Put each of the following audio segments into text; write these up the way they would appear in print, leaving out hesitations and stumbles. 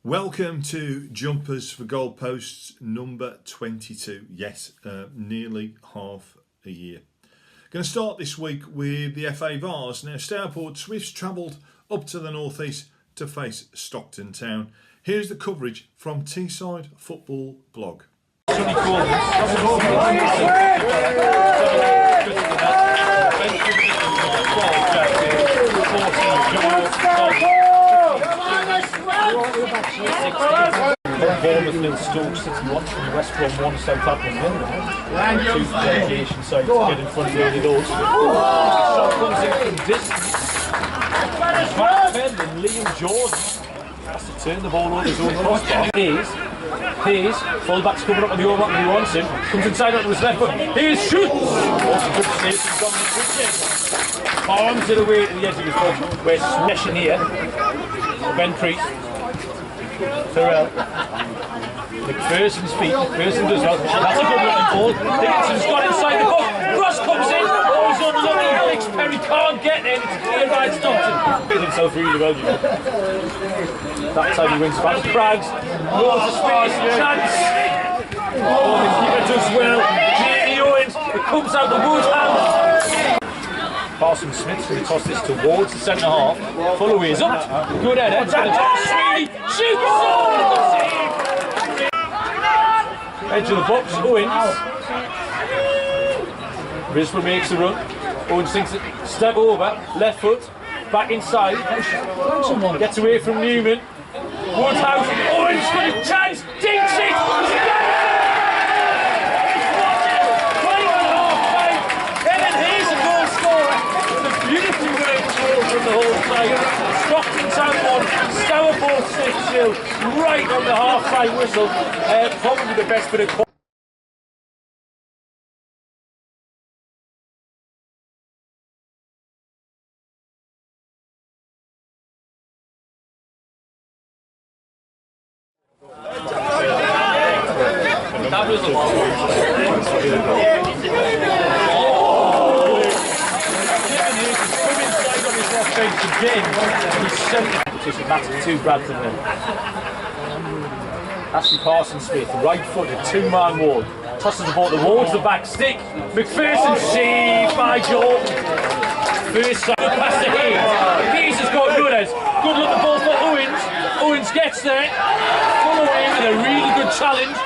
Welcome to Jumpers for Goalposts number 22. Yes, nearly half a year. Going to start this week with the FA Vars. Now, Stourport Swifts travelled up to the northeast to face Stockton Town. Here's the coverage from Teesside Football Blog. Bournemouth nil, Stoke City 1, West Brom 1, Southampton 1. Two relegation sides get in front of the those. Shot comes in from distance. Matt Penn and Liam Jordan has to turn the ball over his own crossbar. Hayes, full-back's coming up on the overlap when he wants him. Comes inside onto his left foot. Hayes shoots! Also good save from Dominic Richards. Arms it away to the edge of his box. We're smashing here. Ben Priest. Terrell. McPherson's feet. McPherson does well. That's a good looking ball. Dickinson's got inside the box. Ross comes in. Oh, he's unlucky. Alex Perry can't get in. It's clear by Stockton. He's himself really well, you know. That time he wins back. Craggs. Rolls a space. Chance. Oh, the keeper does well. J.E. Owens. It comes out the Wood hand. Parson Smith's going to toss this towards the centre half. Fullaway's up. Good header. Sweeney shoots. Oh, save. Edge of the box. Owens. Risborough makes the run. Owens thinks it. Step over. Left foot. Back inside. Gets away from Newman. Woodhouse. Owens got a chance. Dinks it. Beautifully worked goal from the whole side. Stockton Town 1, Stourport 6-0, right on the half-time whistle. Probably the best bit of that was a long again, he's sent the competition. That's two Bradford men. Ashley Parson Smith, right-footed, two-man wall. Tosses the ball towards the back stick. McPherson saved by Jordan. First side pass to Hayes. Hayes has got Nunes. Good look the ball for Owens. Owens gets there. Full away with a really good challenge.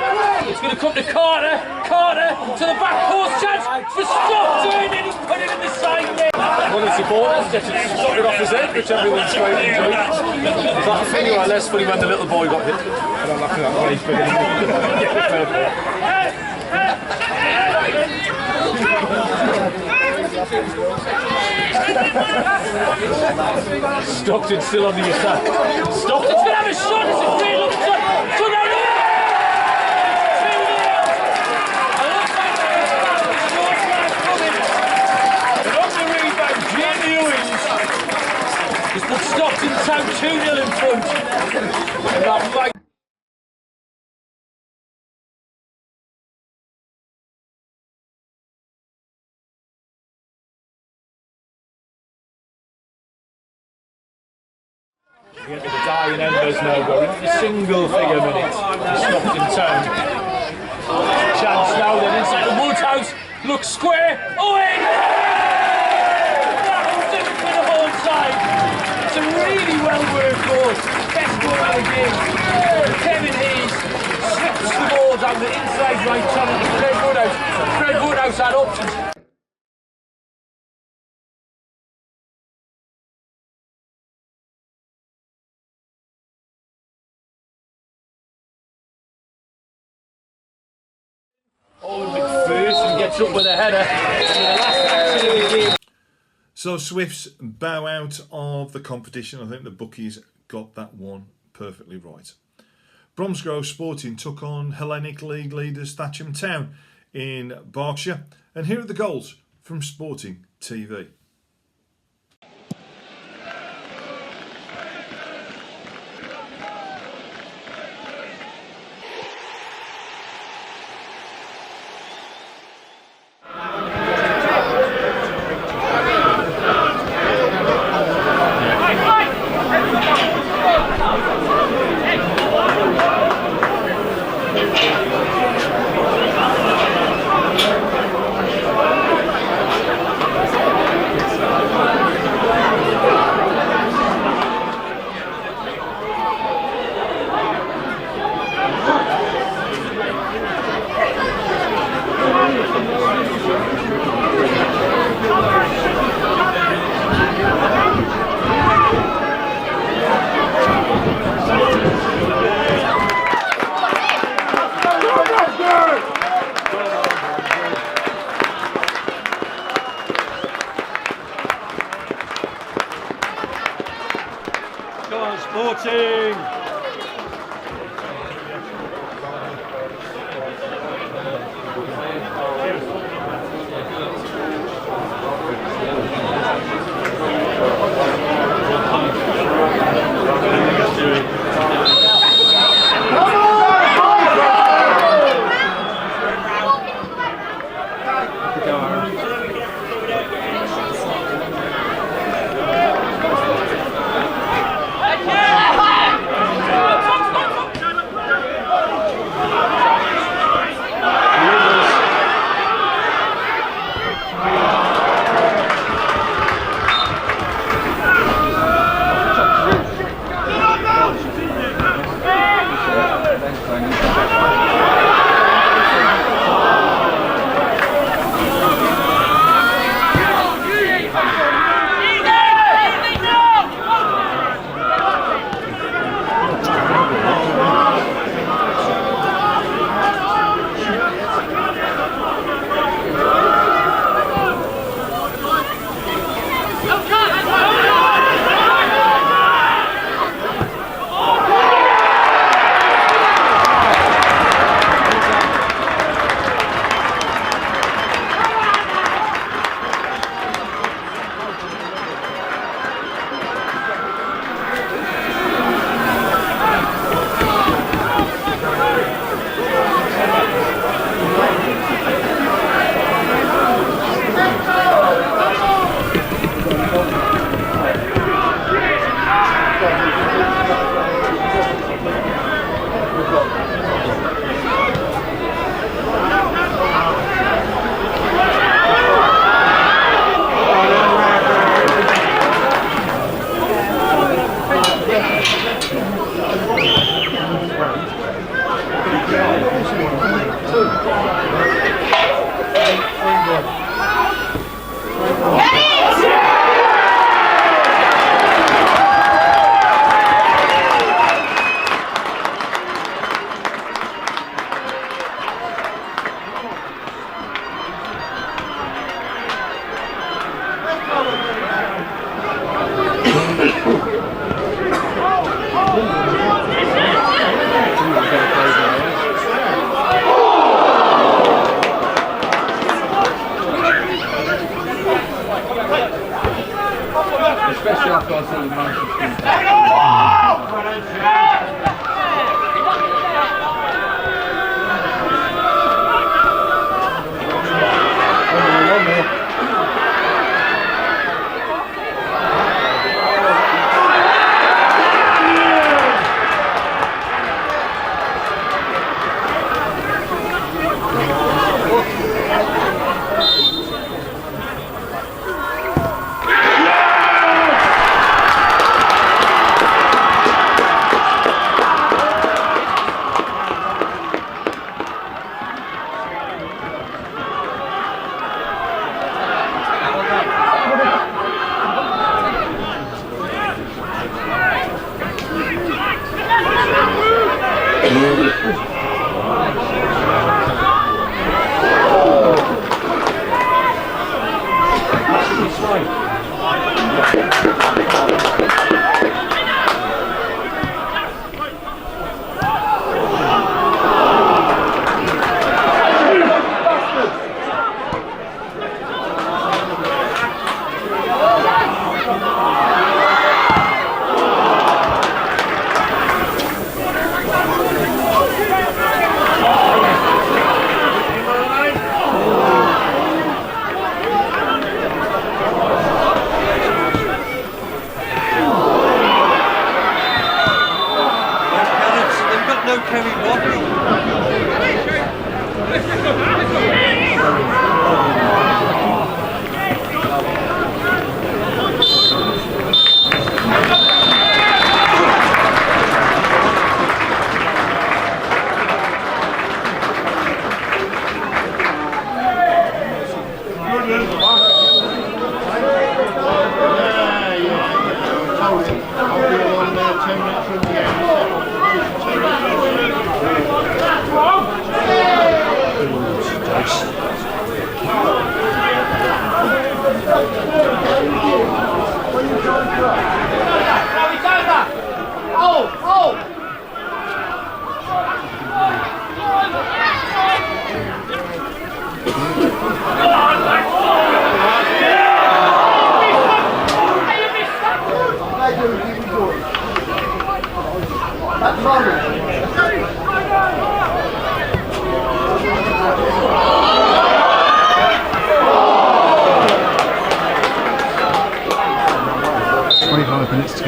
It's going to come to Carter. Carter to the back post. Chance for Stockton, and he's put it in the side there. One of the supporters gets it slotted off his head, which everyone's quite enjoyed. Is that funny or less funny when the little boy got hit? I don't laugh at that when he's bigger than Stockton's still on the attack. Stockton's going to have a shot. It's a great look shot. So now just put Stockton Town 2-0 in front. And that fight. We're into the dying embers now. We're into the single figure minutes for Stockton Town. Chance now then inside the Woodhouse. Looks square. Oh, in! That was it for the whole side. It's a really well-worked goal. Best goal of the game. Kevin Hayes slips the ball down the inside right channel to Fred Woodhouse. Fred Woodhouse had options. Oh, McPherson gets up with a header. So Swifts bow out of the competition. I think the bookies got that one perfectly right. Bromsgrove Sporting took on Hellenic League leaders Thatcham Town in Berkshire. And here are the goals from Sporting TV. Fighting!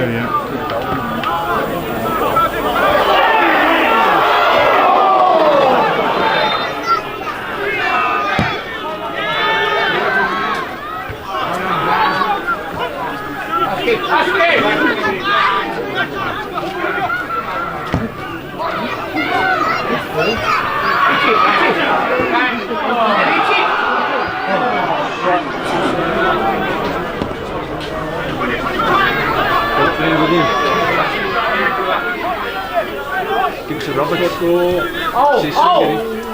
Steady out. Give us a Robert. Ceesay,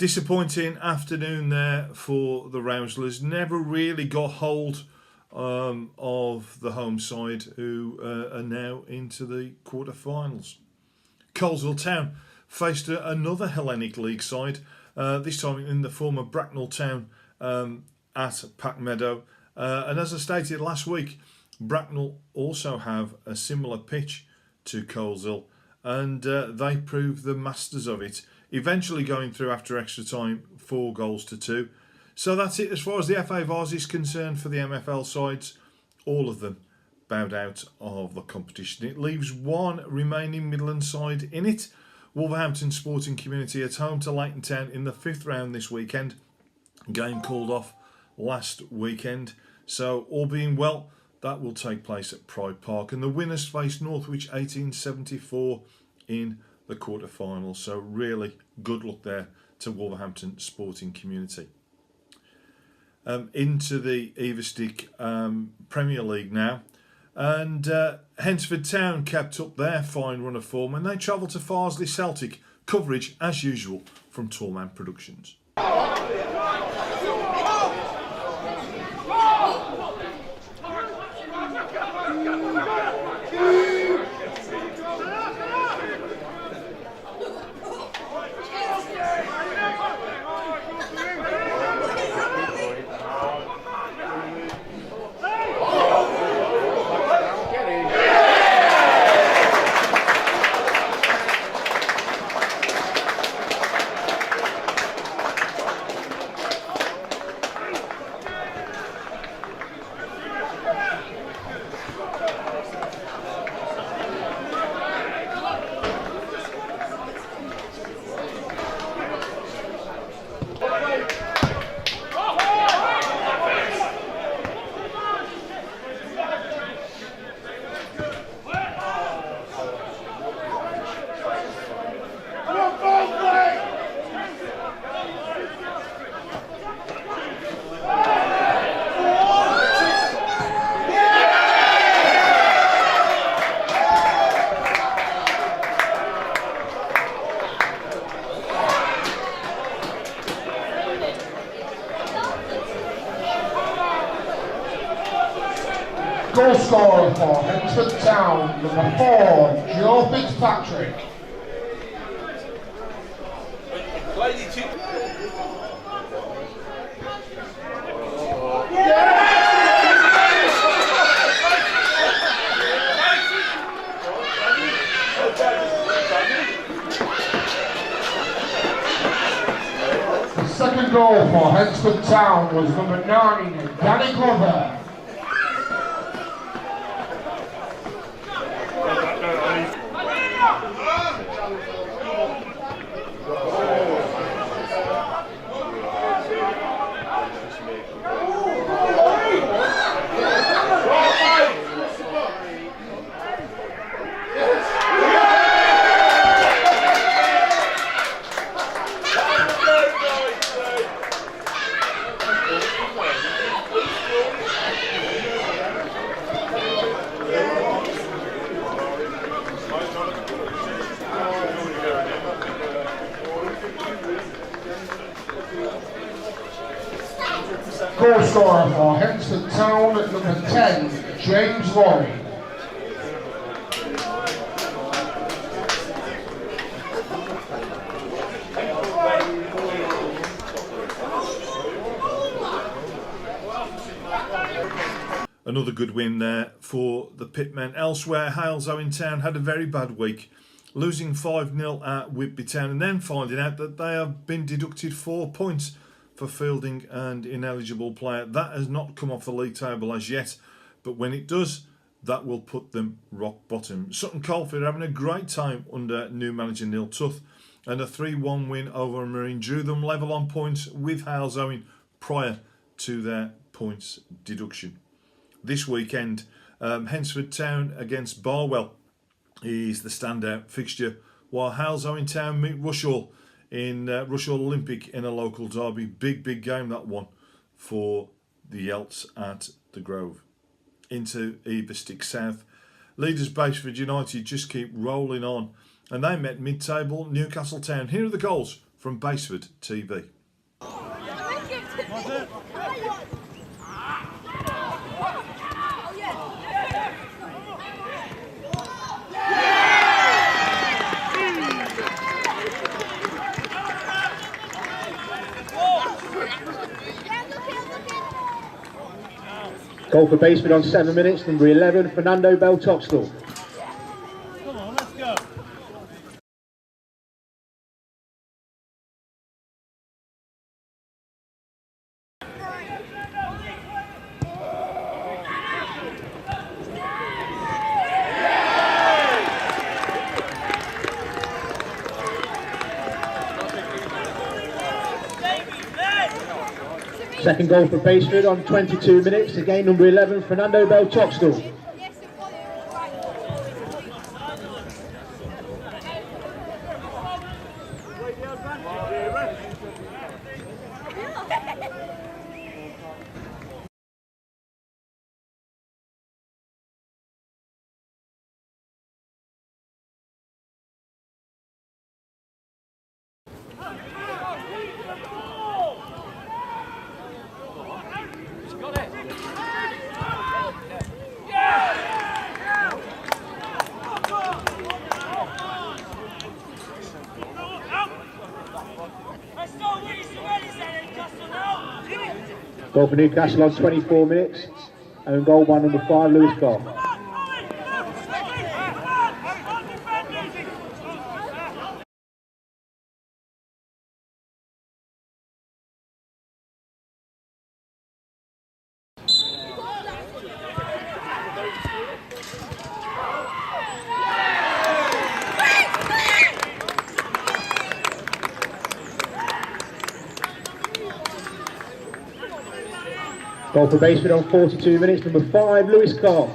Disappointing afternoon there for the Rouslers. Never really got hold of the home side, who are now into the quarter-finals. Coleshill Town faced another Hellenic League side, this time in the former Bracknell Town at Pack Meadow. And as I stated last week, Bracknell also have a similar pitch to Coleshill, and they proved the masters of it, eventually going through after extra time 4-2. So that's it as far as the FA Vars is concerned for the MFL sides. All of them bowed out of the competition. It leaves one remaining Midlands side in it. Wolverhampton Sporting Community at home to Leighton Town in the 5th round this weekend. Game called off last weekend. So all being well, that will take place at Pride Park. And the winners face Northwich 1874 in the quarter-final. So really good luck there to Wolverhampton Sporting Community. Into the Everstick Premier League now, and Hensford Town kept up their fine run of form and they travelled to Farsley Celtic. Coverage as usual from Tallman Productions. Goal scorer for Hensford Town, number 4, Joe Fitzpatrick. The second goal for Hensford Town was number 9, Danny Glover. Goal scorer for Hensford Town at number 10, James Lloyd. Another good win there for the Pitmen. Elsewhere, Halesowing Town had a very bad week, losing 5-0 at Whitby Town and then finding out that they have been deducted 4 points for fielding an ineligible player. That has not come off the league table as yet, but when it does, that will put them rock bottom. Sutton Coldfield are having a great time under new manager Neil Tuth, and a 3-1 win over Marine drew them level on points with Halesowing prior to their points deduction. This weekend, Hensford Town against Barwell is the standout fixture, while Halesowing Town meet Rushall in Rushall Olympic in a local derby. Big game, that one, for the Elts at the Grove. Into Eberstick South. Leaders Baseford United just keep rolling on, and they met mid-table Newcastle Town. Here are the goals from Baseford TV. Goal for Baseford on 7 minutes, number 11, Fernando Bell-Toxtel. Come on, let's go. Second goal for Baseford on 22 minutes, again number 11, Fernando Bell-Toxtel. Goal for Newcastle on 24 minutes, and goal by number 5, Lewis Carr. Goal for Baseford on 42 minutes, number 5, Lewis Carr.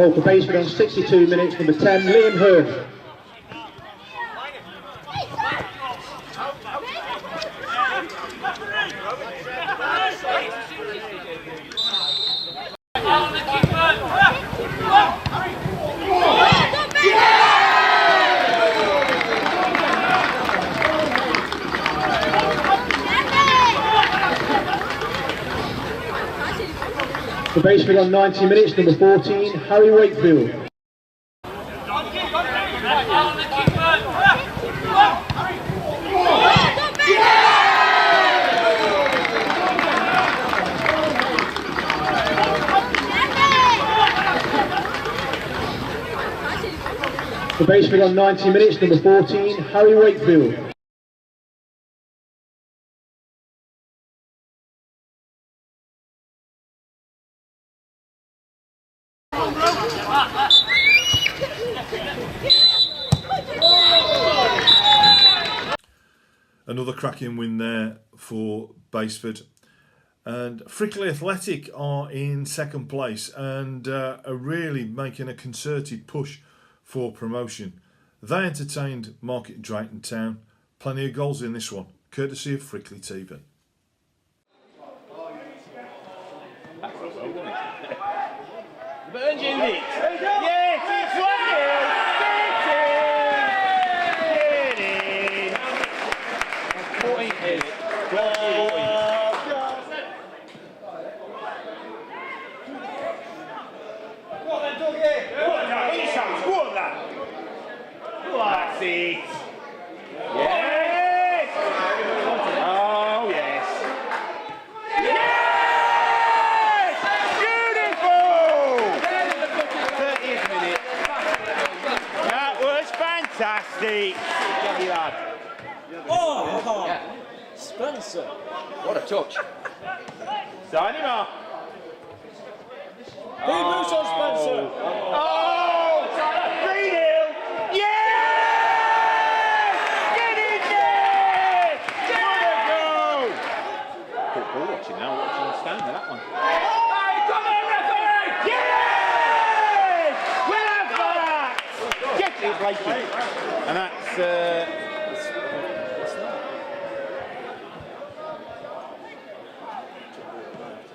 Goal for Baseford on 62 minutes, number 10, Liam Hearn. For Baseford on 90 minutes, number 14, Harry Wakefield. For Baseford on 90 minutes, number 14, Harry Wakefield. Another cracking win there for Baseford. And Frickley Athletic are in second place and are really making a concerted push for promotion. They entertained Market Drayton Town. Plenty of goals in this one, courtesy of Frickley TV. Burn unit! Yes, it's 1-0! Get in! 14 That's it! Yes! Oh, yes! Yes! Beautiful! 30th minute. That was fantastic. Get me, lad. Oh, Spencer. What a touch. Sign him off. Big moves on Spencer. Oh! 3-0. Yes! Get in there! What a goal! Football watching now, watching the stand with that one. Hey, come on, referee! Yes! We'll have that! Get it, Blakey. And that's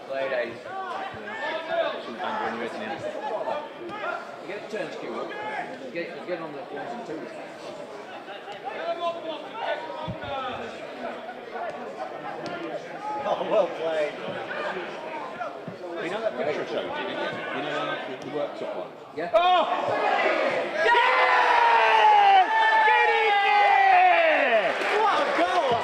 Play days. Get the turns queue up. Get on the ones and twos. Oh, well played. you know that picture I showed you, didn't you? You know the workshop one? Yeah. Oh! Yes! Get in there! What a goal!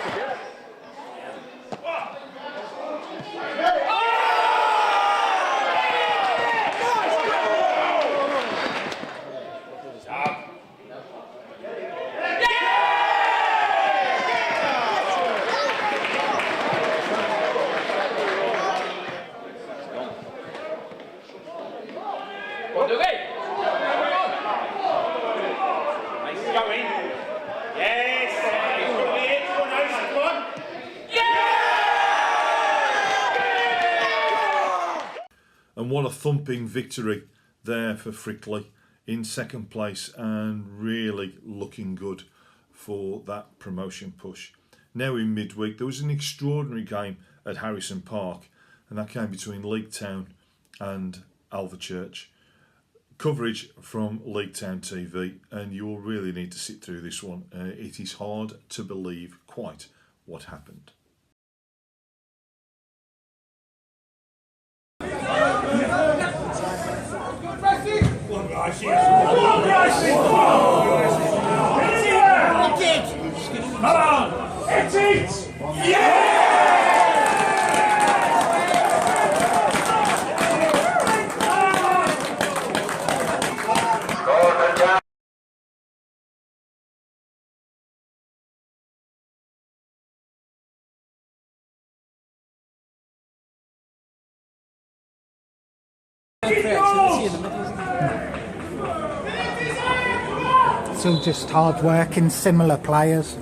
And what a thumping victory there for Frickley in second place and really looking good for that promotion push. Now in midweek there was an extraordinary game at Harrison Park, and that came between Leek Town and Alvechurch. Coverage from Leek Town TV, and you will really need to sit through this one. It is hard to believe quite what happened. Come on! Hit it! Yeah! It's all just hard work and similar players.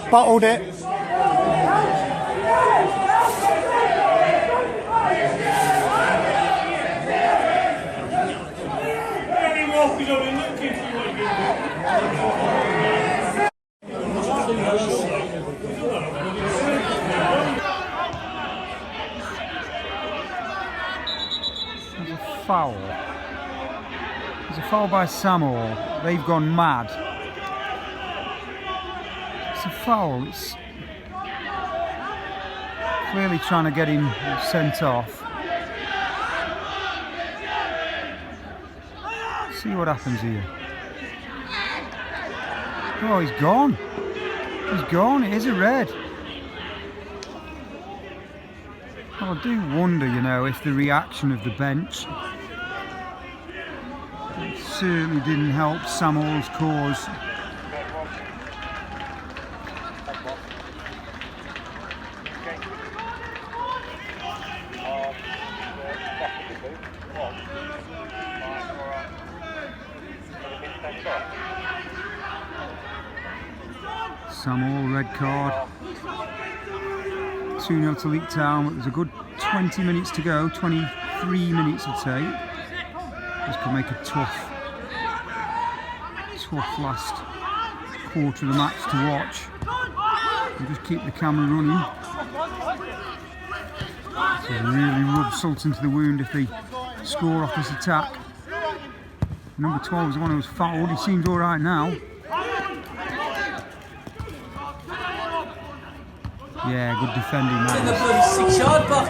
Bottled it. There's a foul. There's a foul by Samuel. They've gone mad. It's a foul. It's clearly trying to get him sent off. See what happens here. Oh, he's gone. He's gone. It is a red. I do wonder, you know, if the reaction of the bench certainly didn't help Samuel's cause. Samuel, red card. 2-0 to Leek Town, but there's a good 20 minutes to go, 23 minutes I'd say. This could make a tough last quarter of the match to watch. And just keep the camera running. So really rub salt into the wound if they score off this attack. Number 12 is the one who was fouled, he seems alright now. Yeah, good defending that. In the bloody 6-yard box.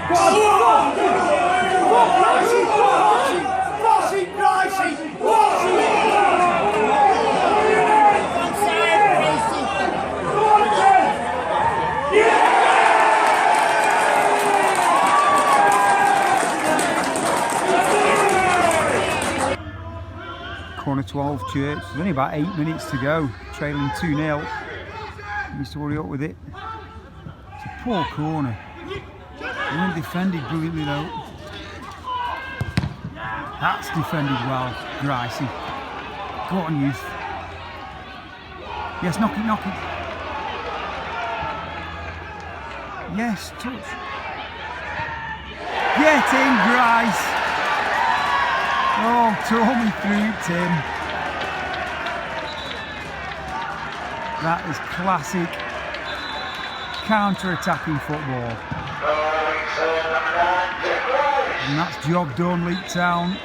Corner 12 Church. There's only about 8 minutes to go. Trailing 2-0. Needs to hurry up with it. Poor corner. They defended brilliantly though. That's defended well, Gricey. Go on, youth. Yes, knock it, knock it. Yes, touch. Get in, Grice. Oh, tore me through, Tim. That is classic counter-attacking football. And that's job done, Leek Town.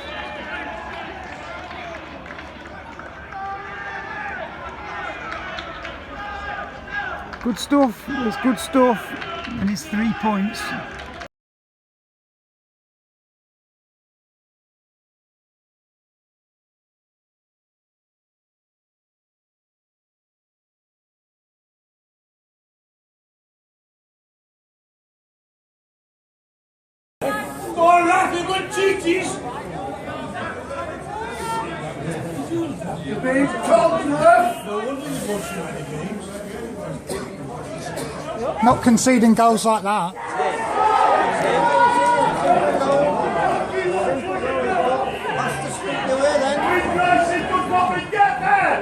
Good stuff, it's good stuff, and it's 3 points. All laughing with cheaties. You're being told, ref. No wonder you're watching any games. Not conceding goals like that. That's the speed away then. You guys think you'll probably get there.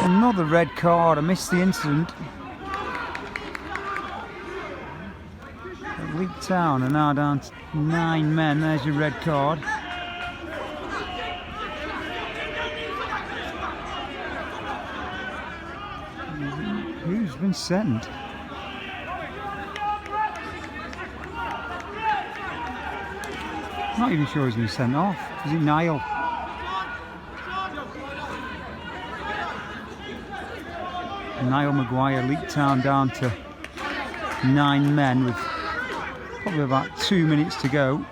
Another red card, I missed the incident. Leek Town are now down to 9 men, there's your red card. Who's been sent? I'm not even sure he's been sent off. Is it Niall? Nial Maguire, Leek Town down to 9 men with probably about 2 minutes to go.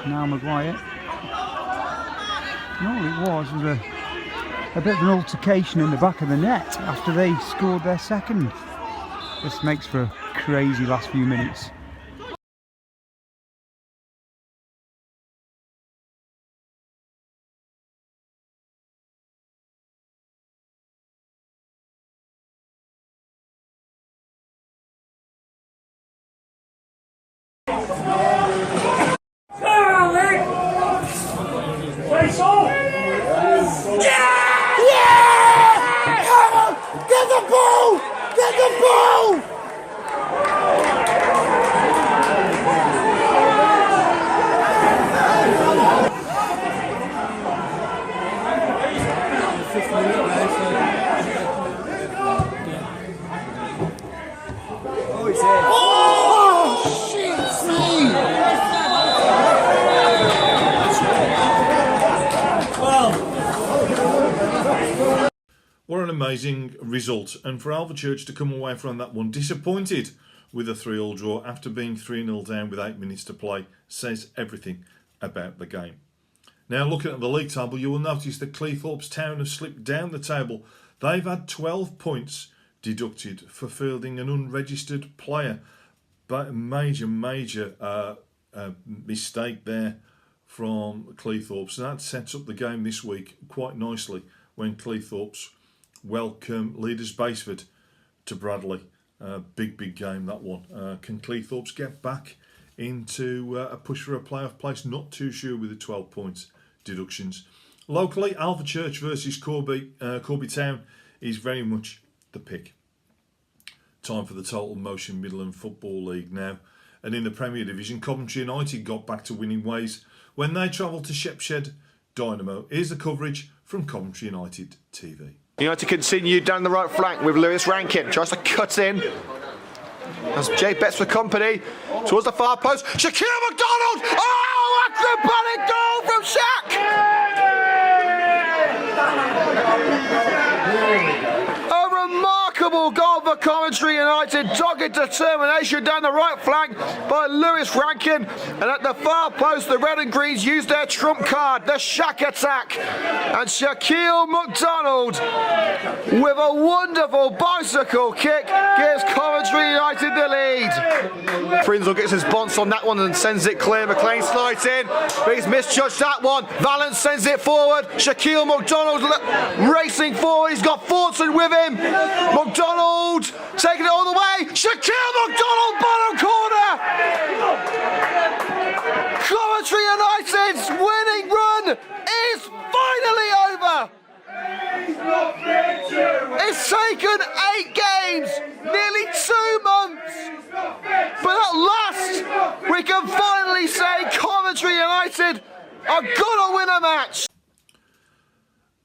Nial Maguire. And all it was a bit of an altercation in the back of the net after they scored their second. This makes for a crazy last few minutes. What an amazing result, and for Alvechurch to come away from that one disappointed with a 3-3 draw after being 3-0 down with 8 minutes to play says everything about the game. Now looking at the league table, you will notice that Cleethorpes Town have slipped down the table. They've had 12 points deducted for fielding an unregistered player, but a major mistake there from Cleethorpes, and that sets up the game this week quite nicely when Cleethorpes welcome leaders Basford to Bradley. Big game, that one. Can Cleethorpes get back into a push for a playoff place? Not too sure with the 12 points deductions. Locally, Alvechurch versus Corby Town is very much the pick. Time for the Total Motion Midlands Football League now. And in the Premier Division, Coventry United got back to winning ways when they travelled to Shepshed Dynamo. Here's the coverage from Coventry United TV. United continue down the right flank with Lewis Rankin. Tries to cut in. As Jay bets for company. Towards the far post. Shaquille McDonald! Oh, acrobatic goal from Shaq! A remarkable goal for Coventry United. Dogged determination down the right flank by Lewis Rankin. And at the far post, the Red and Greens used their trump card, the Shaq attack. And Shaquille McDonald, with a wonderful bicycle kick, gives Coventry United the lead. Frindle gets his bounce on that one and sends it clear. McLean slides in, but he's misjudged that one. Valance sends it forward. Shaquille McDonald racing forward. He's got Fortson with him. McDonald taking it all the way. Shaquille McDonald, bottom corner. Coventry United's winning run is finally over. It's taken 8 games, nearly 2 months, but at last we can finally say Coventry United are gonna win a match.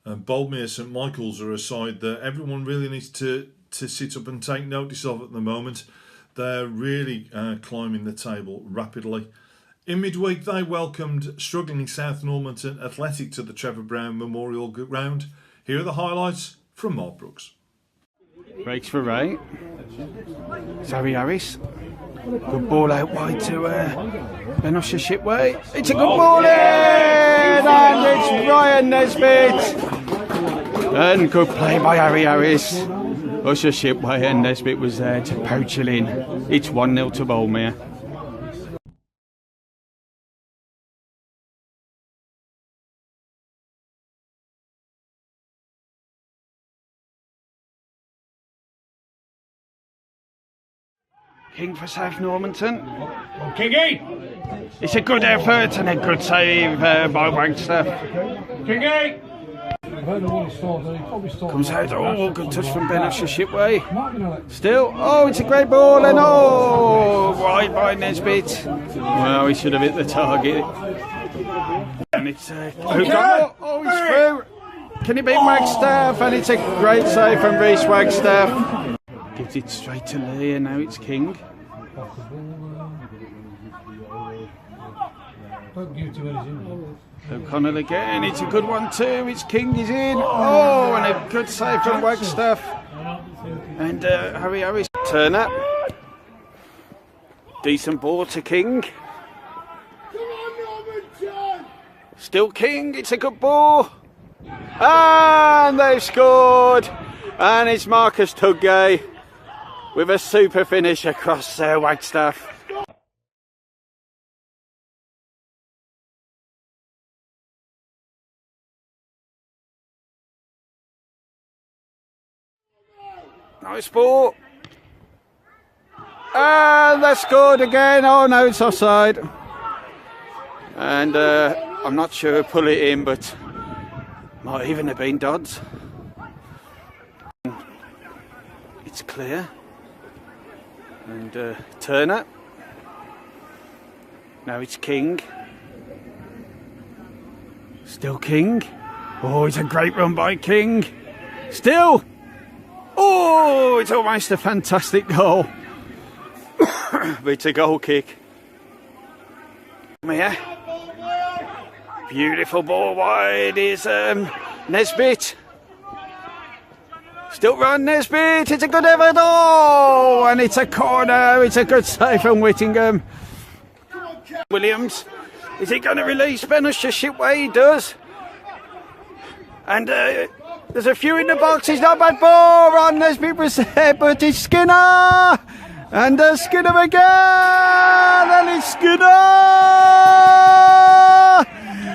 And BOLDMERE St Michael's are a side that everyone really needs to sit up and take notice of at the moment. They're really climbing the table rapidly. In midweek, they welcomed struggling South Normanton Athletic to the Trevor Brown Memorial Ground. Here are the highlights from Mark Brooks. Breaks for Ray. Zoe Harris. Good ball out wide to Benosha Shipway. It's a good ball in! And it's Ryan Nesbitt. And good play by Harry Harris. Usher Shipway and Nesbitt was there to poach it in. It's 1-0 to BOLDMERE. King for South Normanton. Kingy! It's a good effort and a good save by Wagstaff. Kingy! Comes out, oh, good touch from Benosha Shipway. Still, oh, it's a great ball and oh, wide by Nesbitt. Well, he should have hit the target. And it's oh, he's through. Can he beat Wagstaff? And it's a great save from Reece Wagstaff. Gives it straight to Lee and now it's King. O'Connell again, it's a good one too, it's King is in. Oh, and a good save from Wagstaff. And Harry Harris. Turner. Decent ball to King. Still King, it's a good ball. And they've scored. And it's Marcus Tudgay with a super finish across Wagstaff. Nice ball. And they scored again. Oh no, it's offside. And I'm not sure who pull it in, but might even have been Dodds. It's clear. And Turner. Now it's King. Still King. Oh, it's a great run by King. Still. Oh, it's almost a fantastic goal. But it's a goal kick. Yeah. Beautiful ball wide is Nesbitt. Still run Nesbitt, it's a good effort. Oh, and it's a corner. It's a good save from Whittingham. Williams, is he going to release Benish to Shipway? He does. And there's a few in the box. It's not a bad ball. Ron Nesbitt was there, but it's Skinner. And Skinner again. And it's Skinner.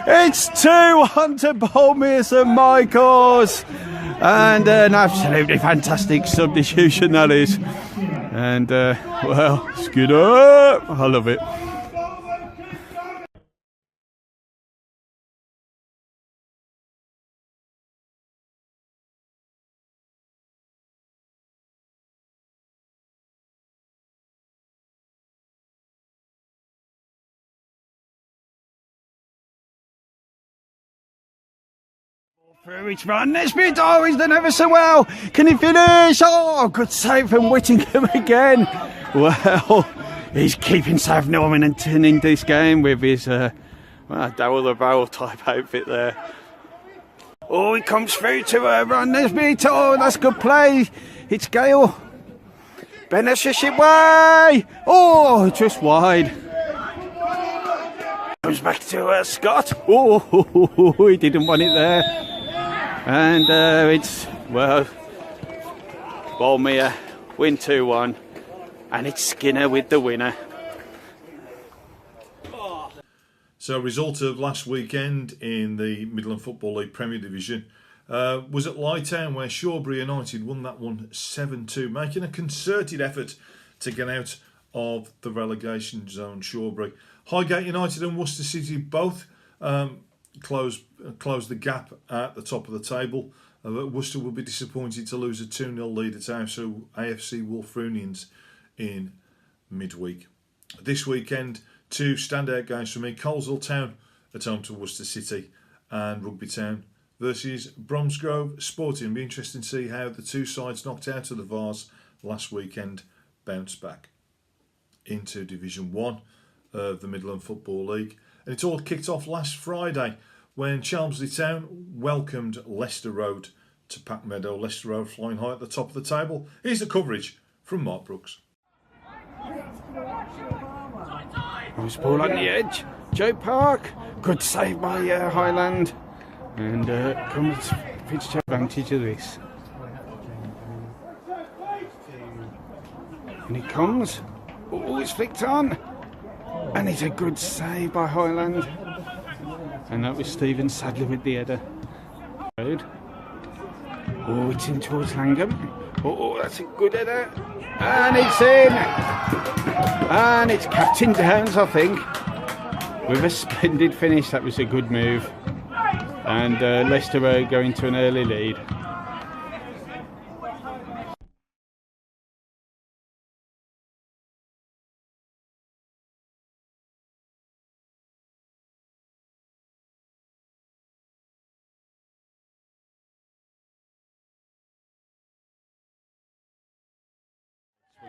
It's 2-1 to BOLDMERE St Michael's. And an absolutely fantastic substitution that is. And well, Skinner. I love it. Through each run, Nesbitt, oh, he's done ever so well. Can he finish? Oh, good save from Whittingham again. Well, he's keeping South Normanton in this game with his Dowell the Barrel type outfit there. Oh, he comes through to Ron Nesbitt. Oh, that's good play. It's Gale. Benish Shipway. Oh, just wide. Comes back to Scott. Oh, he didn't want it there. And it's, well, BOLDMERE win 2-1, and it's Skinner with the winner. So, result of last weekend in the Midlands Football League Premier Division was at Leek Town, where Shawbury United won that one 7-2, making a concerted effort to get out of the relegation zone. Shawbury, Highgate United and Worcester City both close the gap at the top of the table. Worcester will be disappointed to lose a 2-0 lead at AFC Wolfrunians in midweek. This weekend, two standout games for me. Coleshill Town at home to Worcester City, and Rugby Town versus Bromsgrove Sporting. It'll be interesting to see how the two sides knocked out of the Vars last weekend bounce back into Division 1 of the Midlands Football League. And it all kicked off last Friday when Chelmsley Town welcomed Leicester Road to Pack Meadow. Leicester Road flying high at the top of the table. Here's the coverage from Mark Brooks. Nice ball on the edge. Joe Park. Good save by Highland. And comes Fitz to advantage of this. And it comes. Oh, it's flicked on. And it's a good save by Highland. And that was Stephen Sadler with the header. Oh, it's in towards Langham. Oh, that's a good header. And it's in. And it's Captain Downs, I think, with a splendid finish. That was a good move. And Leicester Road going to an early lead.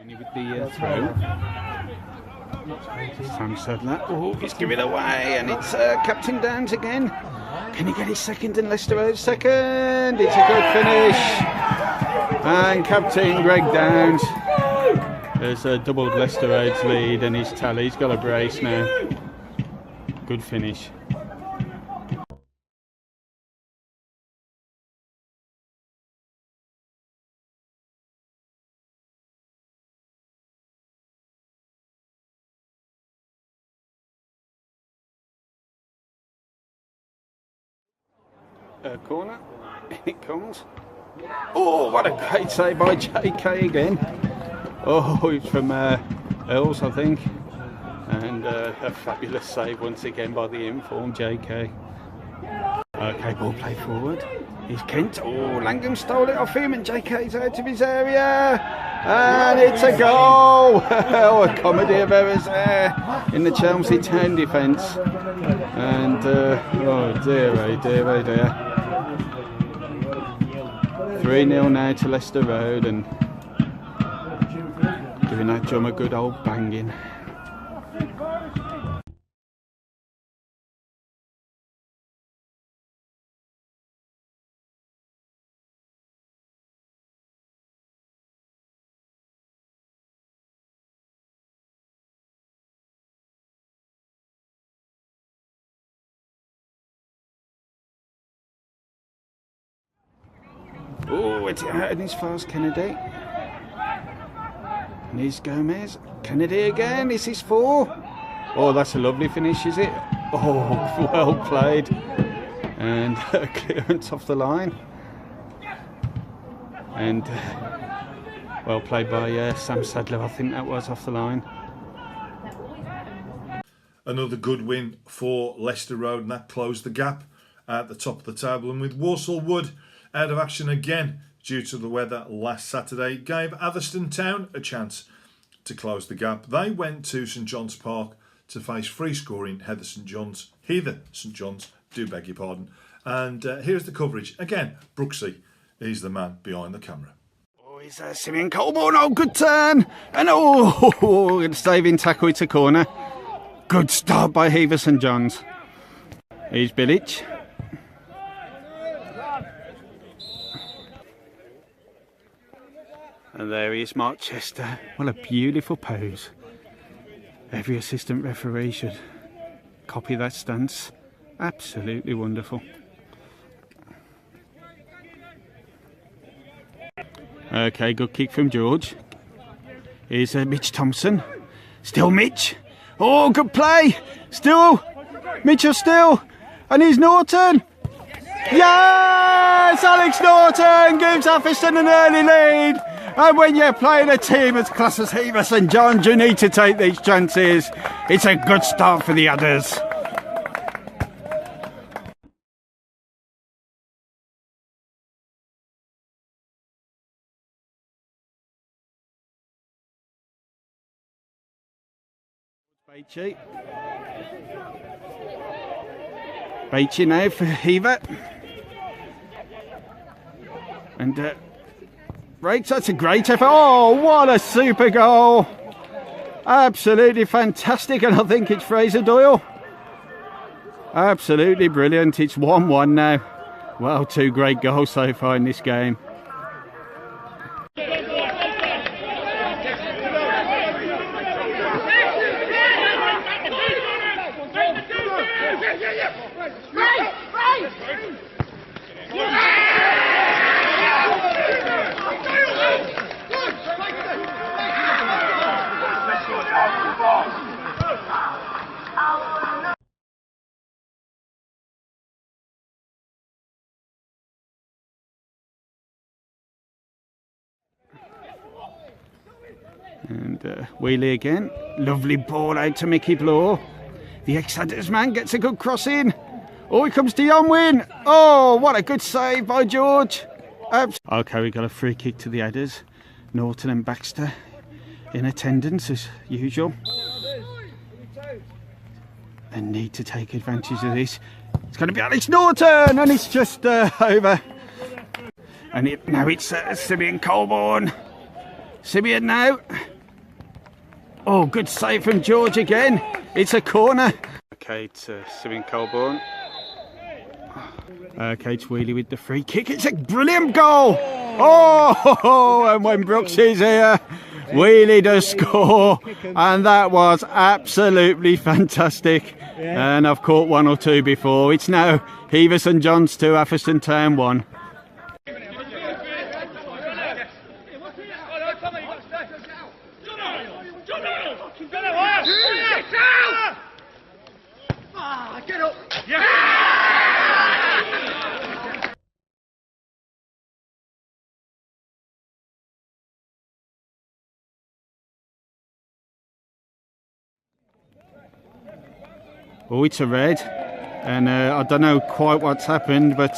With the throw. Sam Sadler. Oh, he's giving it away, and it's Captain Downs again. Can he get his second and Leicester Road second? It's a good finish. And Captain Greg Downs has doubled Leicester Road's lead, and his tally. He's got a brace now. Good finish. corner. In it comes. Oh, what a great save by JK again. Oh, it's from Earls, I think. And a fabulous save once again by the informed JK. Okay, ball play forward. Here's Kent. Oh, Langham stole it off him and JK's out of his area. And it's a goal. Oh, a comedy of errors there in the Chelsea Town defence. And, oh dear, oh dear, oh dear. 3-0 now to Leicester Road and giving that drum a good old banging. Oh, it's out in his fast Kennedy. And here's Gomez. Kennedy again. Is this 4? Oh, that's a lovely finish, is it? Oh, well played. And clearance off the line. And well played by Sam Sadler, I think that was off the line. Another good win for Leicester Road, and that closed the gap at the top of the table. And with Walsall Wood out of action again due to the weather last Saturday, gave Atherstone Town a chance to close the gap. They went to St John's Park to face free scoring Heather St John's, do beg your pardon. And here's the coverage. Again, Brooksy is the man behind the camera. Oh, he's Simeon Colborne. Oh, good turn. And oh, a saving tackle, it's a corner. Good start by Heather St John's. Here's Bilic. And there he is, Mark Chester. What a beautiful pose. Every assistant referee should copy that stance. Absolutely wonderful. Okay, good kick from George. Here's Mitch Thompson. Still Mitch. Oh, good play. Still. Mitchell still. And here's Norton. Yes! Alex Norton gives Atherstone an early lead. And when you're playing a team as class as Heather St John's, you need to take these chances. It's a good start for the others. Beachy now for Heather. And right, that's a great effort. Oh, what a super goal. Absolutely fantastic, and I think it's Fraser Doyle. Absolutely brilliant. It's 1-1 now. Well, 2 great goals so far in this game. And Wheelie again. Lovely ball out to Mickey Bloor. The ex-Hunters man gets a good cross in. Oh, here comes Dion Wynn. Oh, what a good save by George. Okay, we got a free kick to the Adders. Norton and Baxter in attendance as usual. They need to take advantage of this. It's going to be Alex Norton, and it's just over. And now it's Simeon Colborne. Simeon now. Oh, good save from George again. It's a corner. Okay, it's Simeon Colborne. Okay, it's Wheelie with the free kick. It's a brilliant goal. Oh, and when Brooks is here, Wheelie does score. And that was absolutely fantastic. And I've caught 1 or 2 before. It's now Heather St John's 2, Atherstone Town 1. Oh, it's a red. And I don't know quite what's happened, but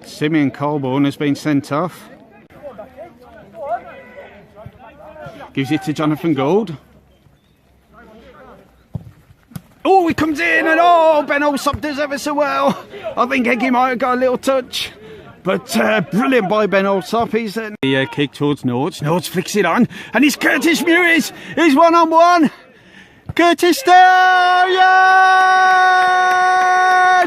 Simeon Colborne has been sent off. Gives it to Jonathan Gould. Oh, he comes in, and oh, Ben Alsop does ever so well. I think Eggy might have got a little touch. But brilliant by Ben Alsop. He's the kick towards Nords. Nords flicks it on, and it's Curtis Mewis. He's one-on-one. Curtis still, yes!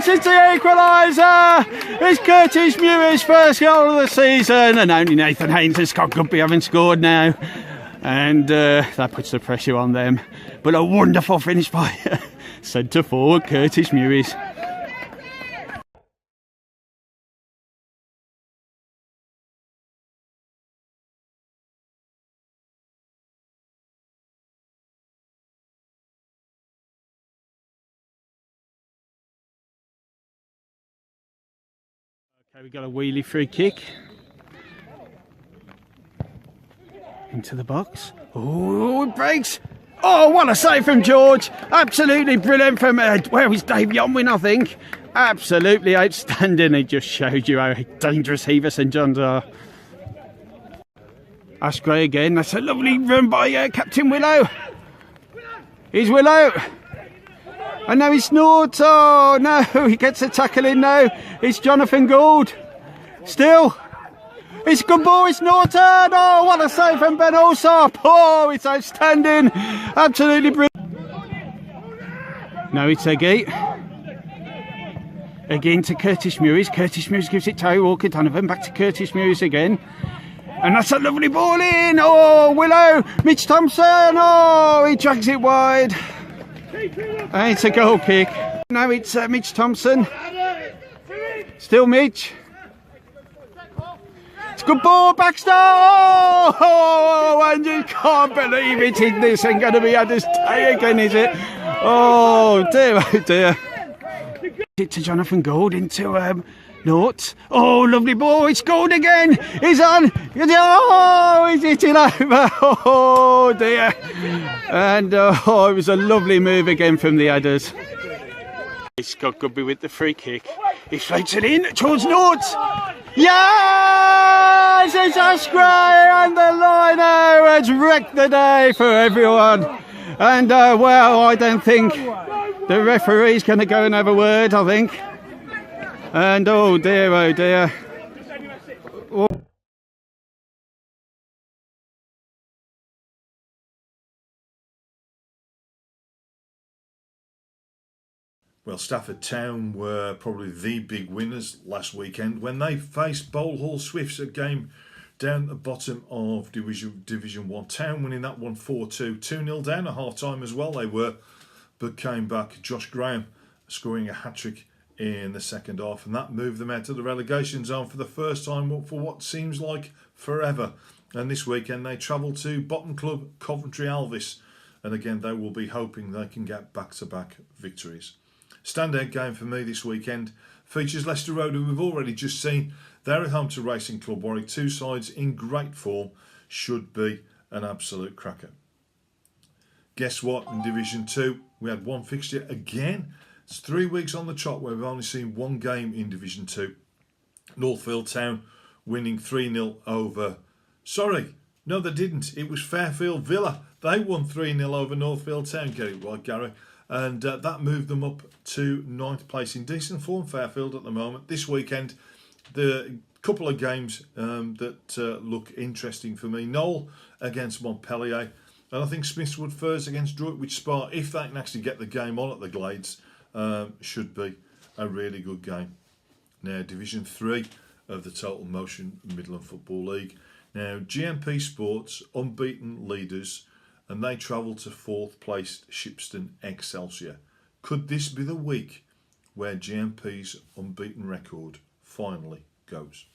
It's the equaliser. It's Curtis Mewis' first goal of the season, and only Nathan Haynes and Scott Gumpy haven't scored now, and that puts the pressure on them. But a wonderful finish by centre forward Curtis Mewis. Okay, we got a wheelie free kick into the box. Oh, it breaks. Oh, what a save from George. Absolutely brilliant from, where was Dave Yonwin, I think. Absolutely outstanding. It just showed you how dangerous Hever St John's are. Ash Gray again. That's a lovely run by Captain Willow. Here's Willow. And now it's Nort. Oh no, he gets a tackle in now. It's Jonathan Gould. Still. It's a good ball, it's Norton. Oh, what a save from Ben Alsop. Oh, it's outstanding. Absolutely brilliant. Now it's Eggy. Again to Curtis Mewis. Curtis Mewis gives it to Harry Walker Donovan. Back to Curtis Mewis again. And that's a lovely ball in. Oh, Willow. Mitch Thompson. Oh, he drags it wide. And it's a goal kick. Now it's Mitch Thompson. Still Mitch. It's a good ball, Baxter. Oh, and you can't believe it. This ain't going to be Adder's day again, is it? Oh dear, oh dear. It to Jonathan Gould into Norts. Oh, lovely ball. It's Gould again. He's on. Oh, he's hitting over. Oh dear. And oh, it was a lovely move again from the Adders. Scott Gubby with the free kick. He floats it in towards Norts. Yes! It's Ash Gray and the lino has wrecked the day for everyone. And well, I don't think the referee's going to go and have a word, I think. And oh dear, oh dear. Oh. Well, Stafford Town were probably the big winners last weekend when they faced Bowlhall Swifts, a game down at the bottom of Division 1. Town winning that one 4-2. 2-0 down at half-time as well they were, but came back. Josh Graham scoring a hat-trick in the second half, and that moved them out of the relegation zone for the first time for what seems like forever. And this weekend they travel to bottom club Coventry Alvis, and again they will be hoping they can get back-to-back victories. Standout game for me this weekend features Leicester Road, who we've already just seen. They're at home to Racing Club Warwick. Two sides in great form. Should be an absolute cracker. Guess what? In Division 2, we had one fixture again. It's 3 weeks on the trot where we've only seen one game in Division 2. Northfield Town winning 3-0 over... Sorry, no they didn't. It was Fairfield Villa. They won 3-0 over Northfield Town. Get it right, Gary. And that moved them up to 9th place in decent form, Fairfield at the moment. This weekend, the couple of games that look interesting for me. Niall against Montpellier. And I think Smithswood Firs against Droitwich Spa, if they can actually get the game on at the Glades, should be a really good game. Now, Division 3 of the Total Motion Midland Football League. Now, GMP Sports, unbeaten leaders, and they travel to 4th placed Shipston Excelsior. Could this be the week where GMP's unbeaten record finally goes?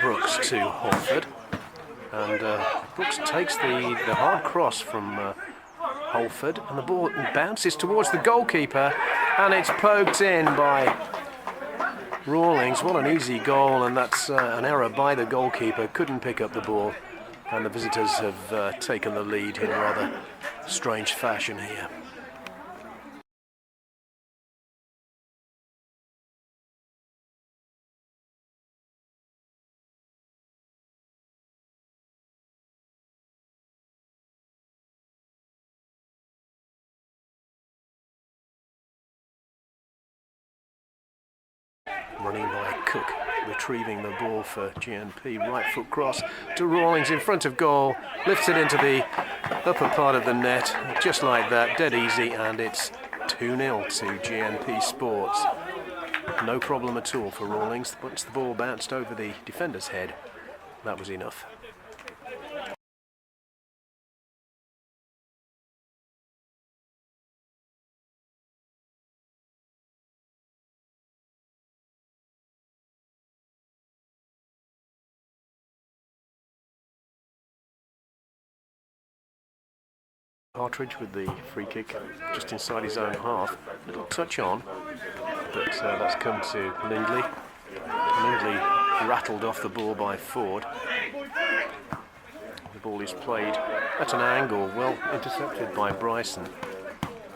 Brooks to Holford, and Brooks takes the hard cross from Holford, and the ball bounces towards the goalkeeper, and it's poked in by Rawlings. What an easy goal, and that's an error by the goalkeeper. Couldn't pick up the ball. And the visitors have taken the lead in rather strange fashion here. Running by Cook, retrieving the ball for GNP, right foot cross to Rawlings in front of goal, lifts it into the upper part of the net, just like that, dead easy, and it's 2-0 to GNP Sports. No problem at all for Rawlings. Once the ball bounced over the defender's head, that was enough. Partridge with the free kick just inside his own half. Little touch on, but that's come to Lindley. Lindley rattled off the ball by Ford. The ball is played at an angle, well intercepted by Bryson.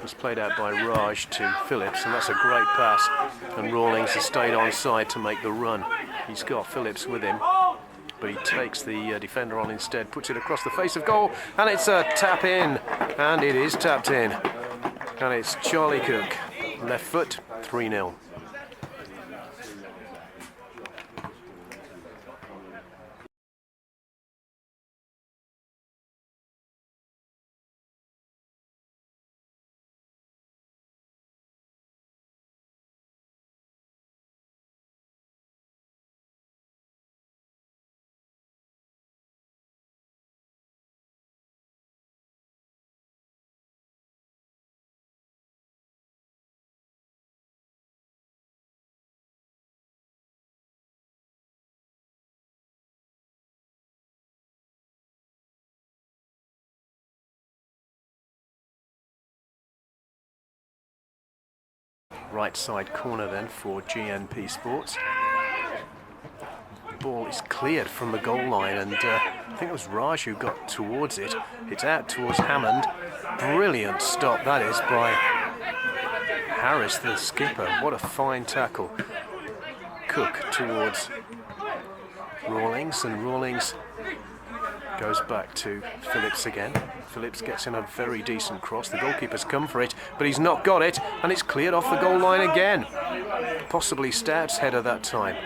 It's played out by Raj to Phillips, and that's a great pass. And Rawlings has stayed onside to make the run. He's got Phillips with him, but he takes the defender on instead, puts it across the face of goal, and it's a tap in, and it is tapped in. And it's Charlie Cook, left foot, 3-0. Right side corner then for GNP Sports. The ball is cleared from the goal line, and I think it was Raj who got towards it. It's out towards Hammond. Brilliant stop that is by Harris, the skipper. What a fine tackle. Cook towards Rawlings, and Rawlings goes back to Phillips again. Phillips gets in a very decent cross. The goalkeeper's come for it, but he's not got it, and it's cleared off the goal line again. Possibly Stout's header that time.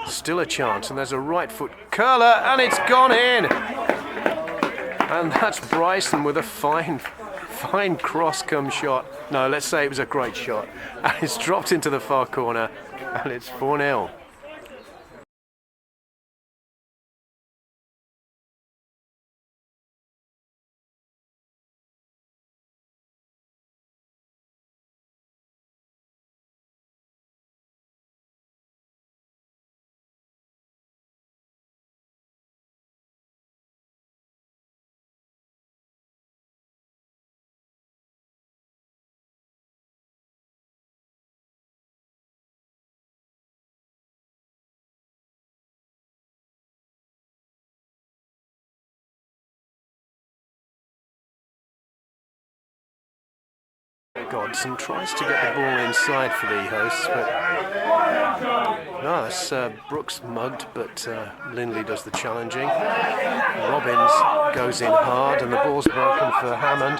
Still a chance, and there's a right foot curler, and it's gone in. And that's Bryson with a fine cross come shot. No, let's say it was a great shot. And it's dropped into the far corner, and it's 4-0. Godson tries to get the ball inside for the hosts, but no, that's Brooks mugged, but Lindley does the challenging. Robbins goes in hard, and the ball's broken for Hammond,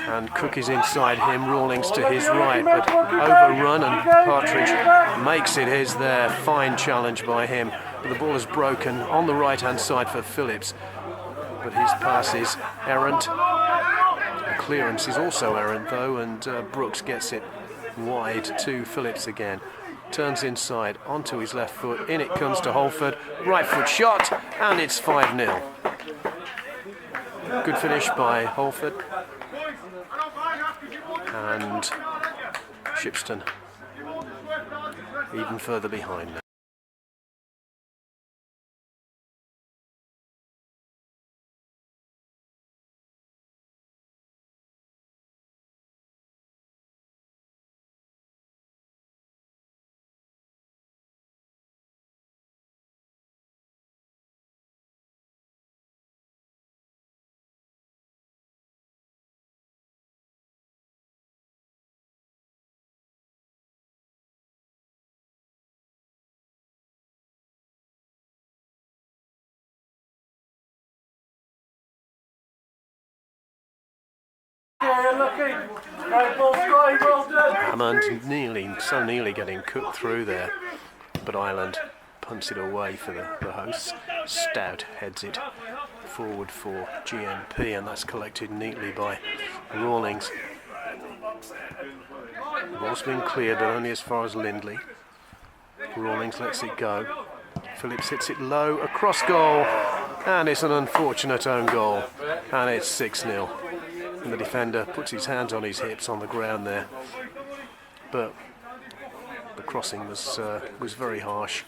and Cook is inside him. Rawlings to his right, but overrun, and Partridge makes it his there. Fine challenge by him, but the ball is broken on the right hand side for Phillips, but his pass is errant. Clearance is also errant though, and Brooks gets it wide to Phillips again. Turns inside onto his left foot, in it comes to Holford, right foot shot, and it's 5-0. Good finish by Holford, and Shipston even further behind now. Hammond so nearly getting cooked through there, but Ireland punts it away for the hosts. Stout heads it forward for GMP, and that's collected neatly by Rawlings. The ball's been cleared, but only as far as Lindley. Rawlings lets it go. Phillips hits it low across goal, and it's an unfortunate own goal, and it's 6-0. And the defender puts his hands on his hips on the ground there, but the crossing was very harsh,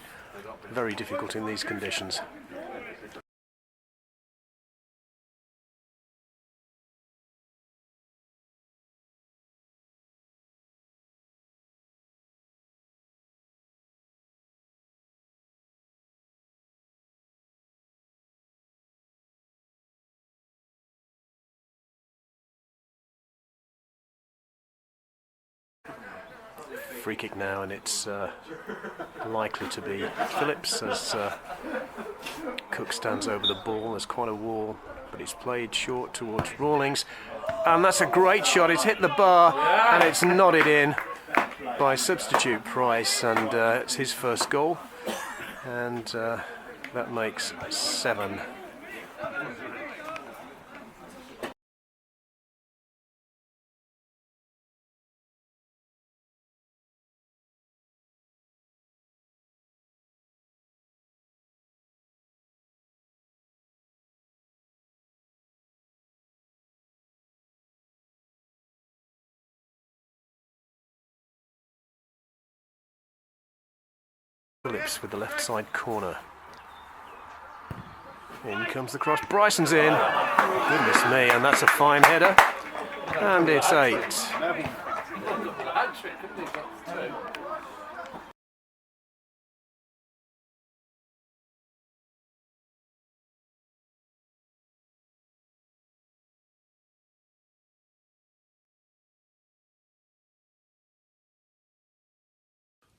very difficult in these conditions. Free kick now, and it's likely to be Phillips as Cook stands over the ball. There's quite a wall, but it's played short towards Rawlings, and that's a great shot. It's hit the bar and it's nodded in by substitute Price, and it's his first goal, and that makes 7. Phillips with the left side corner. In comes the cross. Bryson's in. Goodness me, and that's a fine header. And it's 8.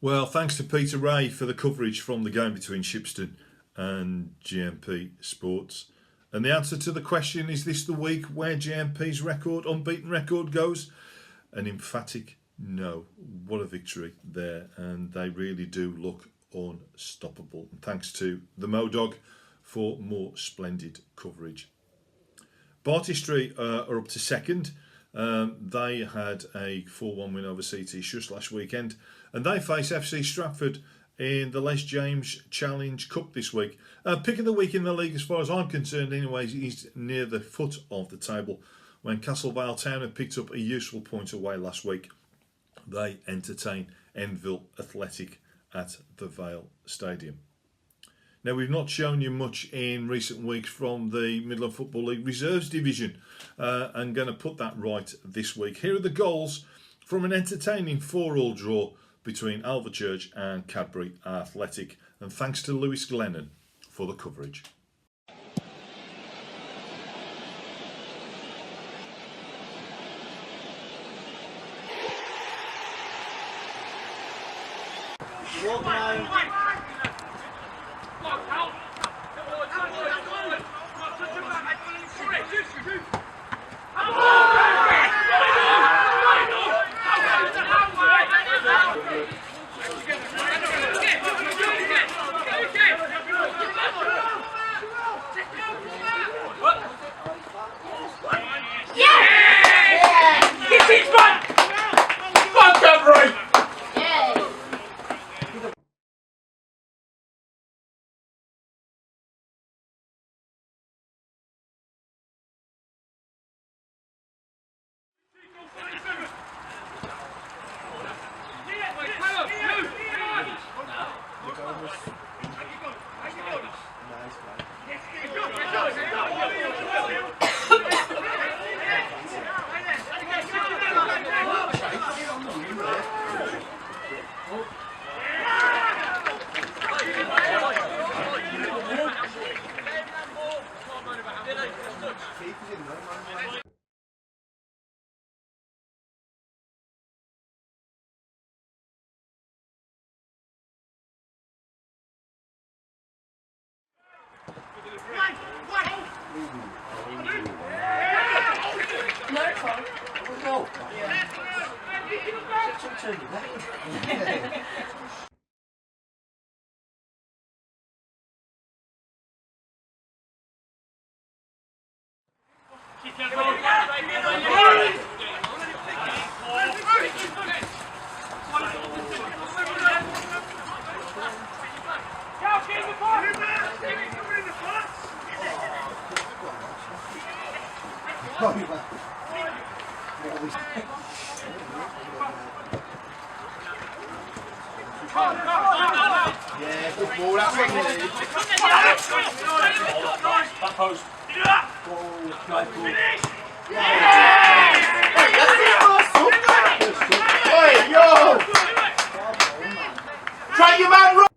Well, thanks to Peter Ray for the coverage from the game between Shipston and GMP Sports. And the answer to the question, is this the week where GMP's unbeaten record goes? An emphatic no. What a victory there, and they really do look unstoppable. And thanks to the Modog for more splendid coverage. Barty Street are up to second. They had a 4-1 win over CT Shush last weekend, and they face FC Stratford in the Les James Challenge Cup this week. Pick of the week in the league, as far as I'm concerned anyways, is near the foot of the table. When Castlevale Town had picked up a useful point away last week, they entertain Enville Athletic at the Vale Stadium. Now, we've not shown you much in recent weeks from the Midlands Football League Reserves Division. I'm going to put that right this week. Here are the goals from an entertaining 4-4 draw between Alvechurch and Cadbury Athletic. And thanks to Lewis Glennon for the coverage. Yeah, good ball, that's what we need. Back post. Hey, yo! Try your man right!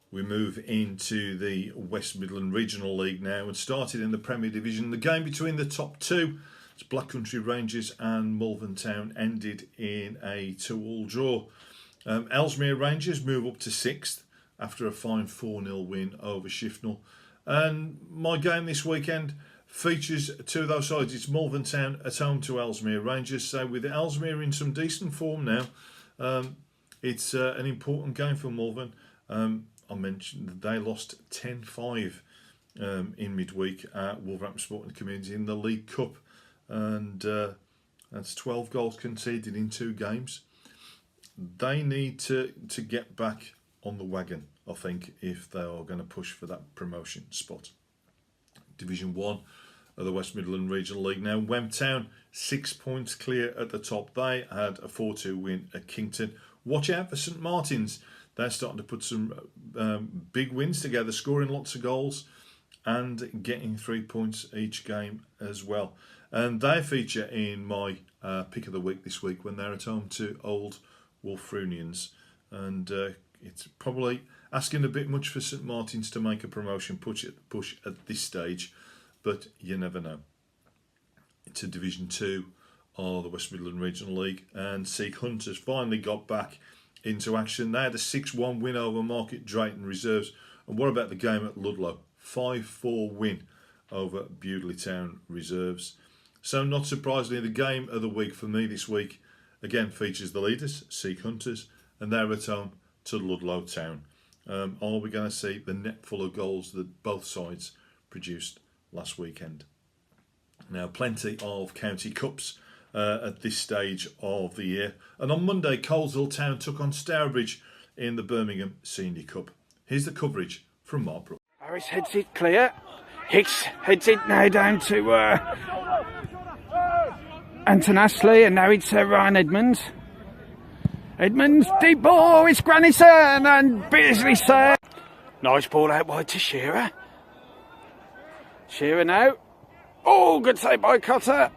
We move into the West Midlands Regional League now and started in the Premier Division. The game between the top two, it's Black Country Rangers and Malvern Town, ended in a 2-2 draw. Ellesmere Rangers move up to 6th after a fine 4-0 win over Shifnal. And my game this weekend features two of those sides. It's Malvern Town at home to Ellesmere Rangers. So with Ellesmere in some decent form now, it's an important game for Malvern. I mentioned that they lost 10-5 in midweek at Wolverhampton Sporting Community in the League Cup, and that's 12 goals conceded in 2 games. They need to get back on the wagon, I think, if they are going to push for that promotion spot. Division 1 of the West Midlands Regional League now. Wem Town 6 points clear at the top. They had a 4-2 win at Kington. Watch out for St Martin's. They're starting to put some big wins together, scoring lots of goals and getting 3 points each game as well. And they feature in my pick of the week this week when they're at home to Old Wolfrunians. And it's probably asking a bit much for St Martin's to make a promotion push at this stage, but you never know. It's a Division 2 of the West Midlands Regional League, and Seek Hunters finally got back into action. They had a 6-1 win over Market Drayton Reserves. And what about the game at Ludlow? 5-4 win over Bewdley Town Reserves. So not surprisingly, the game of the week for me this week again features the leaders, Seek Hunters, and they're at home to Ludlow Town. Are we going to see the net full of goals that both sides produced last weekend? Now, plenty of county cups at this stage of the year. And on Monday, Coleshill Town took on Stourbridge in the Birmingham Senior Cup. Here's the coverage from Mark Brooks. Harris heads it clear. Hicks heads it now down to Anton Ashley, and now it's Ryan Edmonds. Edmonds, deep ball, it's Granison, and Beasley said. Nice ball out wide to Shearer. Shearer now. Oh, good save by Cotter.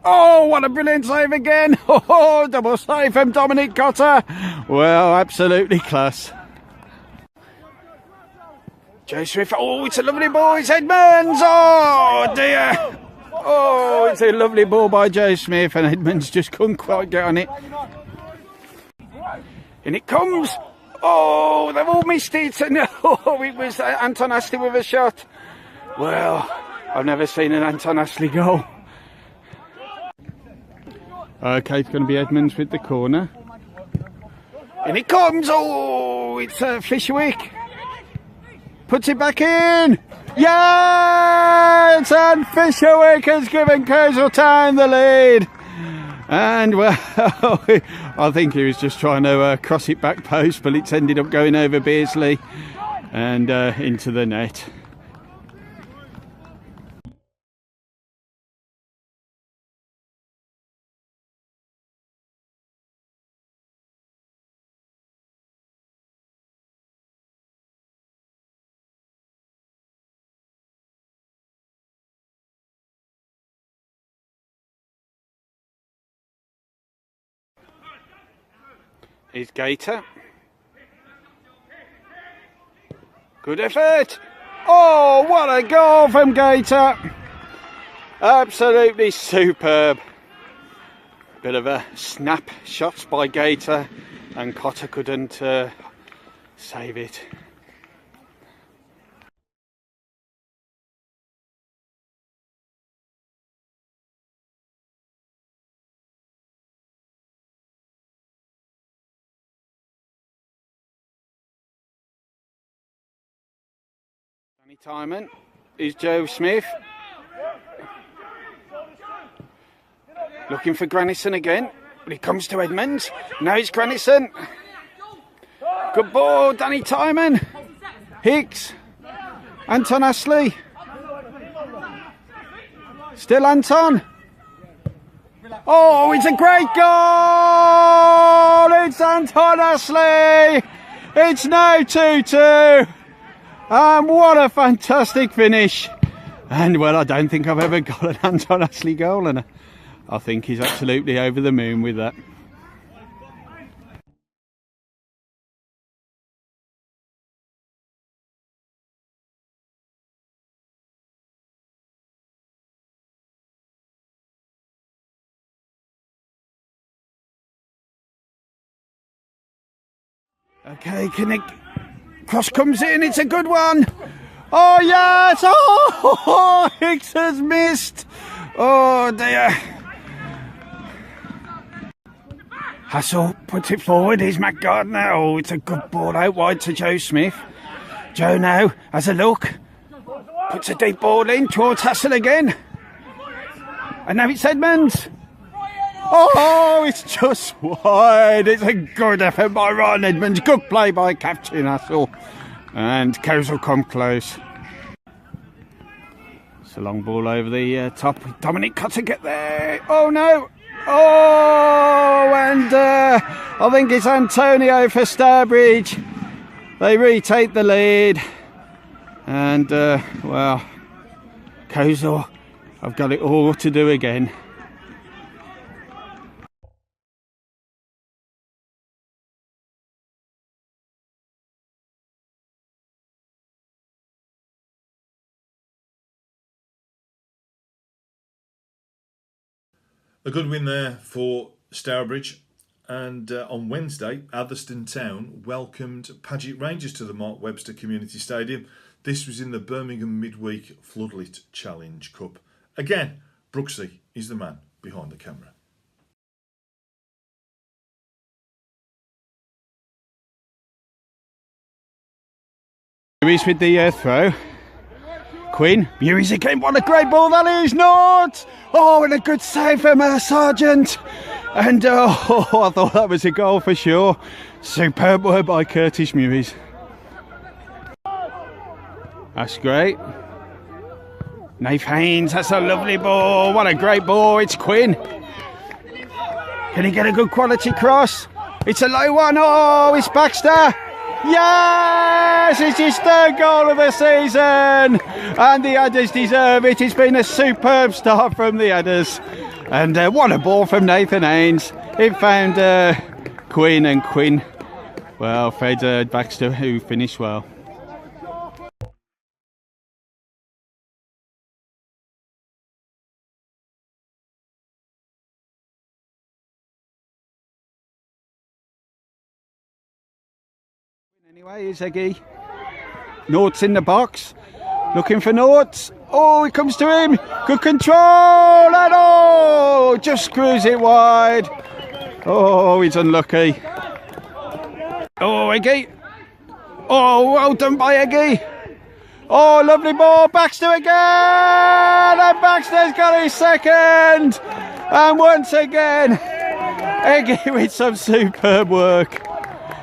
Oh, what a brilliant save again. Oh, double save from Dominic Cotter. Well, absolutely class. Joe Smith. Oh, it's a lovely ball. It's Edmonds. Oh, dear. Oh, it's a lovely ball by Joe Smith, and Edmonds just couldn't quite get on it. And it comes. Oh, they've all missed it. And oh, it was Anton Ashley with a shot. Well, I've never seen an Anton Ashley goal. Okay, it's going to be Edmonds with the corner. And it comes. Oh, it's Fisherwick. Puts it back in. Yes! And Fisherwick has given Town the lead. And, well, I think he was just trying to cross it back post, but it's ended up going over Beasley and into the net. Is Gator. Good effort. Oh, what a goal from Gator. Absolutely superb. Bit of a snap shot by Gator, and Cotter couldn't save it. Timon is Joe Smith. Looking for Granison again, but he comes to Edmonds. Now it's Granison. Good ball, Danny Timon. Hicks. Anton Ashley. Still Anton. Oh, it's a great goal! It's Anton Ashley. It's now 2-2. And what a fantastic finish. And, well, I don't think I've ever got an Anton Ashley goal, and I think he's absolutely over the moon with that. Okay, cross comes in, it's a good one. Oh, yes! Oh, Hicks has missed. Oh, dear. Hassel puts it forward, here's Matt Gardner. Oh, it's a good ball out wide to Joe Smith. Joe now has a look. Puts a deep ball in towards Hassel again. And now it's Edmonds. Oh, it's just wide. It's a good effort by Ryan Edmonds. Good play by Captain Hassel. And Cows will come close. It's a long ball over the top. Dominic Cotter get there. Oh, no. Oh, and I think it's Antonio for Stourbridge. They retake the lead. And, well, Kozel have got it all to do again. A good win there for Stourbridge, and on Wednesday Atherstone Town welcomed Paget Rangers to the Mark Webster Community Stadium. This was in the Birmingham Midweek Floodlit Challenge Cup. Again, Brooksy is the man behind the camera. Lewis with the throw. Quinn, Mewis again, what a great ball that is, not! Oh, and a good save from Sargent. And oh, I thought that was a goal for sure. Superb work by Curtis Mewis. That's great. Nath Haynes, that's a lovely ball. What a great ball. It's Quinn. Can he get a good quality cross? It's a low one. Oh, it's Baxter. Yes, it's his third goal of the season. And the Adders deserve it. It's been a superb start from the Adders. And what a ball from Nathan Haynes. It found Quinn, and Quinn, well, fed Baxter, who finished well. Anyway, here's Eggy. Nort's in the box, looking for Nort. Oh, he comes to him. Good control, and oh, just screws it wide. Oh, he's unlucky. Oh, Eggy. Oh, well done by Eggy. Oh, lovely ball. Baxter again, and Baxter's got his second. And once again, Eggy with some superb work.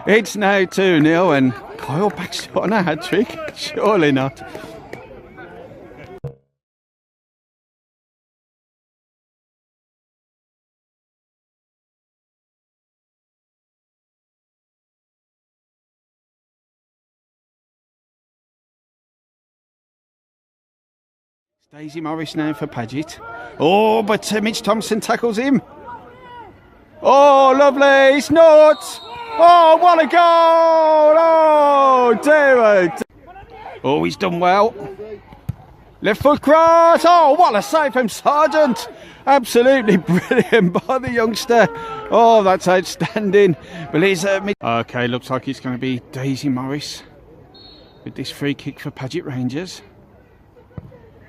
It's now 2-0, and Kyle Baxter on a hat-trick? Surely not. It's Daisy Morris now for Paget. Oh, but Mitch Thompson tackles him. Oh, lovely. It's not. Oh, what a goal! Oh, dear. Oh, he's done well. Left foot cross. Oh, what a save from Sargent. Absolutely brilliant by the youngster. Oh, that's outstanding. But he's okay, looks like it's going to be Daisy Morris with this free kick for Paget Rangers.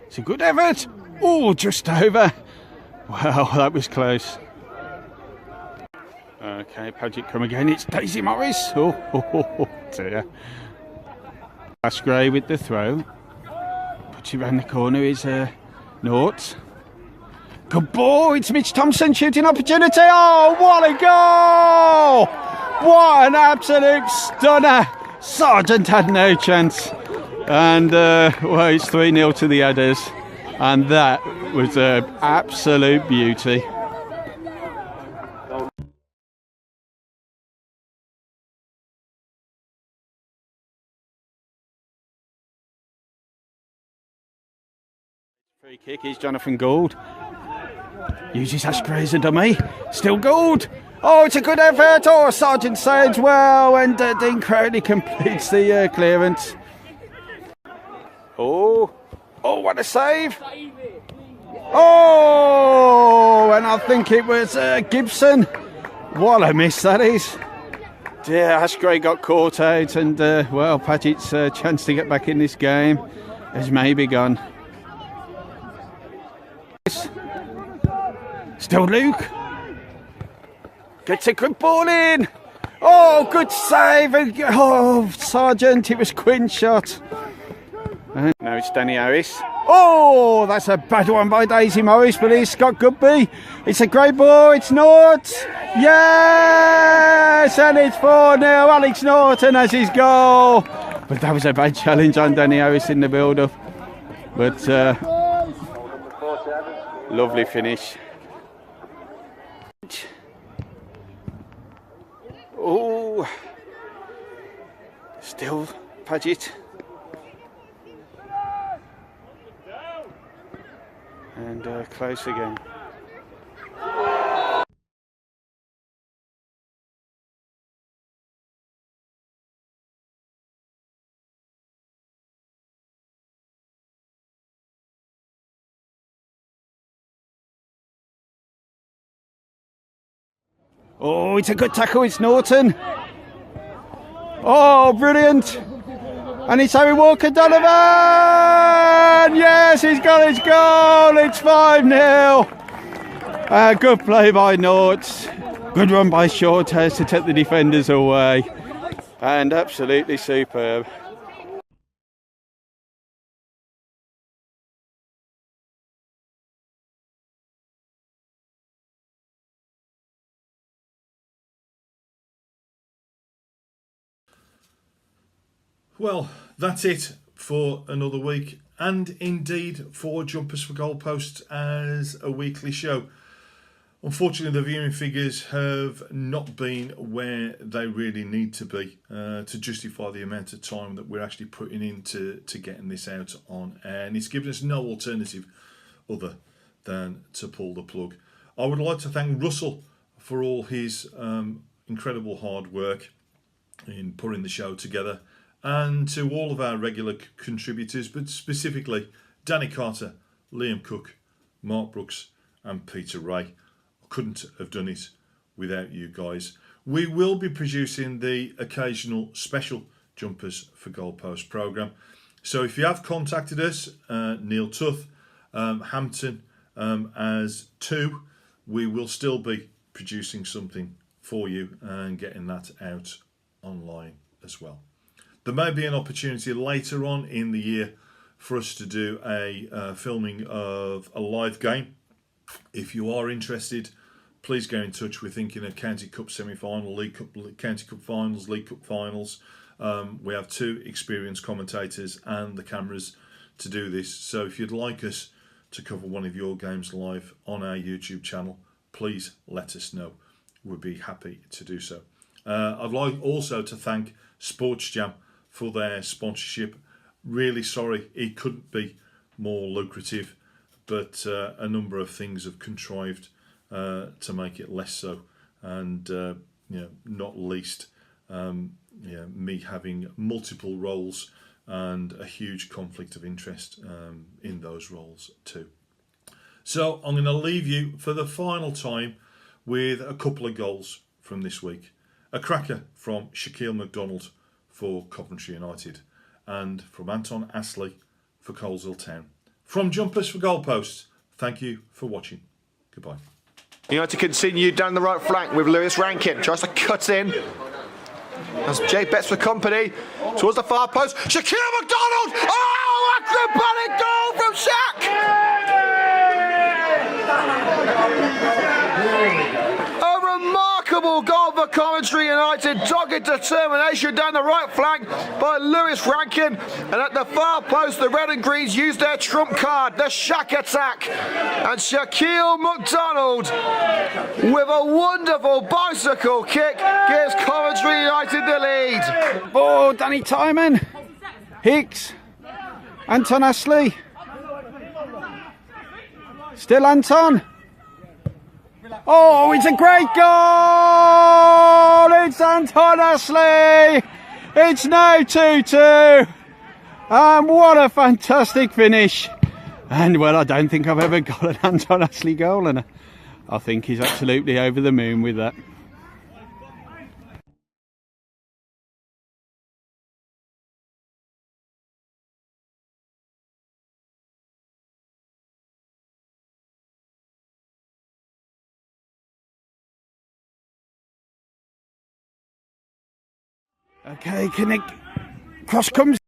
It's a good effort. Oh, just over. Wow, that was close. Okay, Paget come again. It's Daisy Morris. Oh, dear. Asgray with the throw. Puts it round the corner is Nort. Good ball. It's Mitch Thompson shooting opportunity. Oh, what a goal! What an absolute stunner. Sargent had no chance. And, well, it's 3-0 to the Adders. And that was an absolute beauty. Free kick is Jonathan Gould. Uses Asgray as a dummy. Still Gould. Oh, it's a good effort. Oh, Sargent saves well, and Dean Crowley completes the clearance. Oh, what a save. Oh, and I think it was Gibson. What a miss that is. Dear, Asgray got caught out, and well, Paget's chance to get back in this game has maybe gone. Still Luke. Gets a good ball in. Oh, good save. Oh, Sargent, it was Quinn's shot. And now it's Danny Harris. Oh, that's a bad one by Daisy Morris, but it's Scott Goodby. It's a great ball. It's Nort. Yes, and it's 4-0. Alex Norton has his goal. But that was a bad challenge on Danny Harris in the build-up. But lovely finish. Oh, still Paget. And close again. Oh, it's a good tackle, it's Norton. Oh, brilliant. And it's Harry Walker-Donovan. Yes, he's got his goal. It's 5-0. Good play by Nort. Good run by Shorthouse to take the defenders away. And absolutely superb. Well, that's it for another week. and indeed for Jumpers for Goalposts as a weekly show. Unfortunately, the viewing figures have not been where they really need to be to justify the amount of time that we're actually putting into getting this out on air, and it's given us no alternative other than to pull the plug. I would like to thank Russell for all his incredible hard work in putting the show together, and to all of our regular contributors, but specifically Danny Carter, Liam Cook, Mark Brooks and Peter Ray. I couldn't have done it without you guys. We will be producing the occasional special Jumpers for Goalposts programme. So if you have contacted us, Neil Tuth, Hampton as 2, we will still be producing something for you and getting that out online as well. There may be an opportunity later on in the year for us to do a filming of a live game. If you are interested, please get in touch. We're thinking of County Cup semi-final, League Cup, County Cup finals, League Cup finals. We have 2 experienced commentators and the cameras to do this. So if you'd like us to cover one of your games live on our YouTube channel, please let us know. We'd be happy to do so. I'd like also to thank Sports Jam for their sponsorship. Really sorry it couldn't be more lucrative, but a number of things have contrived to make it less so, and not least me having multiple roles and a huge conflict of interest in those roles too. So I'm going to leave you for the final time with a couple of goals from this week. A cracker from Shaquille McDonald for Coventry United, and from Anton Astley for Coleshill Town. From Jumpers for Goalposts, thank you for watching. Goodbye. United continue down the right flank with Lewis Rankin. Tries to cut in. As Jay bets for company towards the far post. Shaquille McDonald! Oh, acrobatic goal from Shaq! A remarkable goal for Coventry United. Dogged determination down the right flank by Lewis Rankin. And at the far post, the red and greens used their trump card, the Shaq attack. And Shaquille McDonald, with a wonderful bicycle kick, gives Coventry United the lead. Oh, Danny Timon, Hicks, Anton Astley. Still Anton. Oh, it's a great goal! It's Anton Astley! It's now 2-2. And what a fantastic finish. And well, I don't think I've ever got an Anton Astley goal, and I think he's absolutely over the moon with that. Okay, connect. Cross comes.